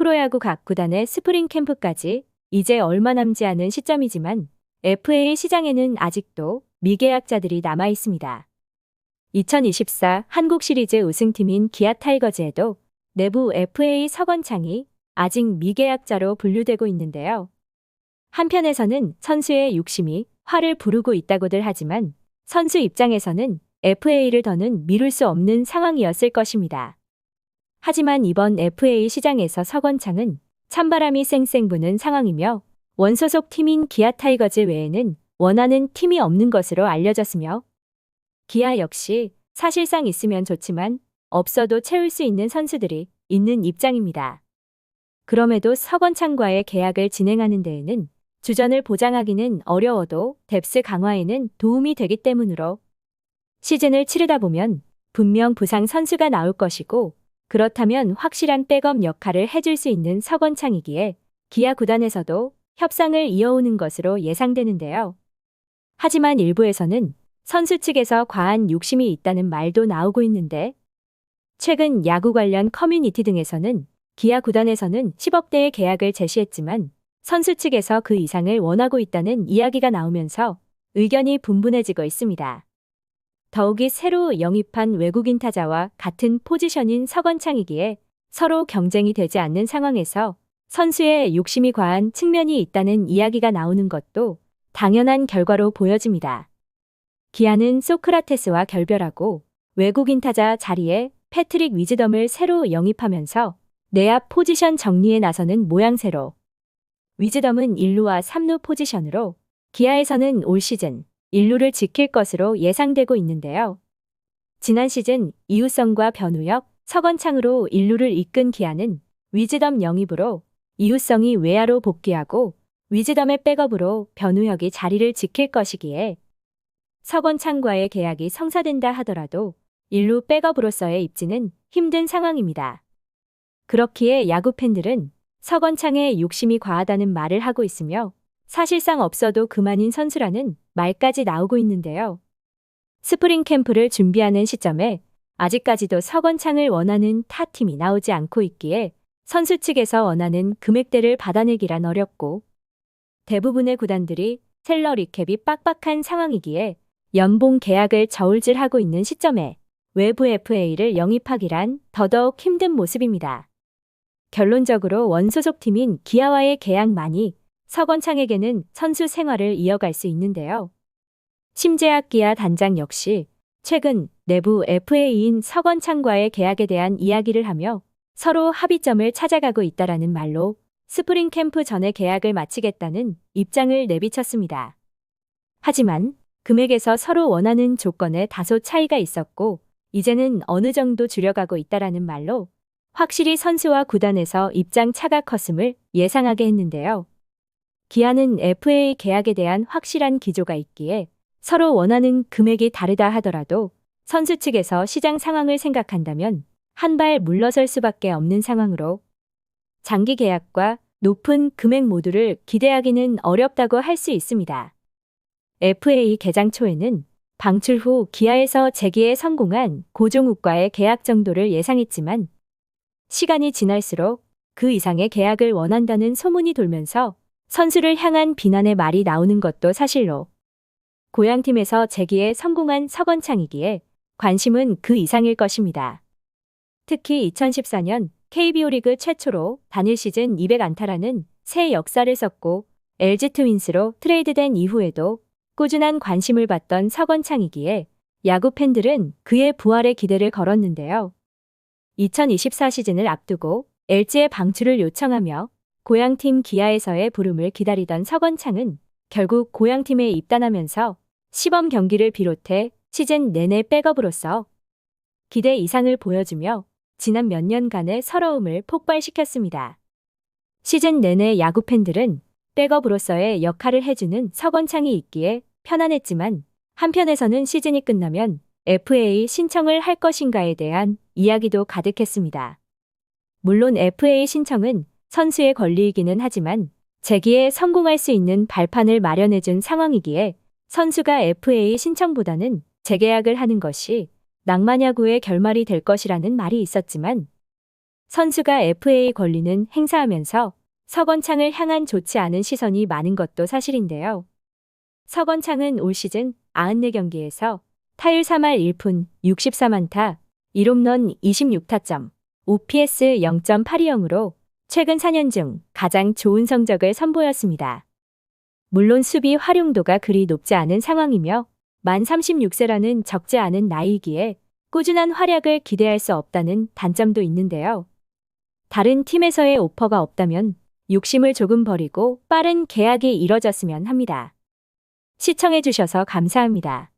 프로야구 각 구단의 스프링 캠프까지 이제 얼마 남지 않은 시점이지만 FA 시장에는 아직도 미계약자들이 남아 있습니다. 2024 한국 시리즈 우승팀인 기아 타이거즈에도 내부 FA 서건창이 아직 미계약자로 분류되고 있는데요. 한편에서는 선수의 욕심이 화를 부르고 있다고들 하지만 선수 입장에서는 FA를 더는 미룰 수 없는 상황이었을 것입니다. 하지만 이번 FA 시장에서 서건창은 찬바람이 쌩쌩 부는 상황이며 원소속 팀인 기아 타이거즈 외에는 원하는 팀이 없는 것으로 알려졌으며 기아 역시 사실상 있으면 좋지만 없어도 채울 수 있는 선수들이 있는 입장입니다. 그럼에도 서건창과의 계약을 진행하는 데에는 주전을 보장하기는 어려워도 뎁스 강화에는 도움이 되기 때문으로 시즌을 치르다 보면 분명 부상 선수가 나올 것이고 그렇다면 확실한 백업 역할을 해줄 수 있는 서건창이기에 기아 구단에서도 협상을 이어오는 것으로 예상되는데요. 하지만 일부에서는 선수 측에서 과한 욕심이 있다는 말도 나오고 있는데 최근 야구 관련 커뮤니티 등에서는 기아 구단에서는 10억대의 계약을 제시했지만 선수 측에서 그 이상을 원하고 있다는 이야기가 나오면서 의견이 분분해지고 있습니다. 더욱이 새로 영입한 외국인 타자와 같은 포지션인 서건창이기에 서로 경쟁이 되지 않는 상황에서 선수의 욕심이 과한 측면이 있다는 이야기가 나오는 것도 당연한 결과로 보여집니다. 기아는 소크라테스와 결별하고 외국인 타자 자리에 패트릭 위즈덤을 새로 영입하면서 내야 포지션 정리에 나서는 모양새로 위즈덤은 1루와 3루 포지션으로 기아에서는 올 시즌 1루를 지킬 것으로 예상되고 있는데요. 지난 시즌 이우성과 변우혁, 서건창으로 1루를 이끈 기아는 위즈덤 영입으로 이우성이 외야로 복귀하고 위즈덤의 백업으로 변우혁이 자리를 지킬 것이기에 서건창과의 계약이 성사된다 하더라도 1루 백업으로서의 입지는 힘든 상황입니다. 그렇기에 야구 팬들은 서건창의 욕심이 과하다는 말을 하고 있으며 사실상 없어도 그만인 선수라는 말까지 나오고 있는데요. 스프링 캠프를 준비하는 시점에 아직까지도 서건창을 원하는 타 팀이 나오지 않고 있기에 선수 측에서 원하는 금액대를 받아내기란 어렵고 대부분의 구단들이 셀러리 캡이 빡빡한 상황이기에 연봉 계약을 저울질하고 있는 시점에 외부 FA를 영입하기란 더더욱 힘든 모습입니다. 결론적으로 원소속 팀인 기아와의 계약만이 서건창에게는 선수 생활을 이어갈 수 있는데요. 심재학 기아 단장 역시 최근 내부 FA인 서건창과의 계약에 대한 이야기를 하며 서로 합의점을 찾아가고 있다라는 말로 스프링 캠프 전에 계약을 마치겠다는 입장을 내비쳤습니다. 하지만 금액에서 서로 원하는 조건에 다소 차이가 있었고 이제는 어느 정도 줄여가고 있다라는 말로 확실히 선수와 구단에서 입장 차가 컸음을 예상하게 했는데요. 기아는 FA 계약에 대한 확실한 기조가 있기에 서로 원하는 금액이 다르다 하더라도 선수 측에서 시장 상황을 생각한다면 한 발 물러설 수밖에 없는 상황으로 장기 계약과 높은 금액 모두를 기대하기는 어렵다고 할 수 있습니다. FA 개장 초에는 방출 후 기아에서 재기에 성공한 고종욱과의 계약 정도를 예상했지만 시간이 지날수록 그 이상의 계약을 원한다는 소문이 돌면서 선수를 향한 비난의 말이 나오는 것도 사실로 고향팀에서 재기에 성공한 서건창이기에 관심은 그 이상일 것입니다. 특히 2014년 KBO 리그 최초로 단일 시즌 200안타라는 새 역사를 썼고 LG 트윈스로 트레이드된 이후에도 꾸준한 관심을 받던 서건창이기에 야구 팬들은 그의 부활에 기대를 걸었는데요. 2024 시즌을 앞두고 LG의 방출을 요청하며 고향팀 기아에서의 부름을 기다리던 서건창은 결국 고향팀에 입단하면서 시범 경기를 비롯해 시즌 내내 백업으로서 기대 이상을 보여주며 지난 몇 년간의 서러움을 폭발시켰습니다. 시즌 내내 야구 팬들은 백업으로서의 역할을 해주는 서건창이 있기에 편안했지만 한편에서는 시즌이 끝나면 FA 신청을 할 것인가에 대한 이야기도 가득했습니다. 물론 FA 신청은 선수의 권리이기는 하지만 재기에 성공할 수 있는 발판을 마련해준 상황이기에 선수가 FA 신청보다는 재계약을 하는 것이 낭만야구의 결말이 될 것이라는 말이 있었지만 선수가 FA 권리는 행사하면서 서건창을 향한 좋지 않은 시선이 많은 것도 사실인데요. 서건창은 올 시즌 94경기에서 타율 3할 1푼 64만타, 1홈런 26타점, OPS 0.82영으로 최근 4년 중 가장 좋은 성적을 선보였습니다. 물론 수비 활용도가 그리 높지 않은 상황이며 만 36세라는 적지 않은 나이이기에 꾸준한 활약을 기대할 수 없다는 단점도 있는데요. 다른 팀에서의 오퍼가 없다면 욕심을 조금 버리고 빠른 계약이 이뤄졌으면 합니다. 시청해주셔서 감사합니다.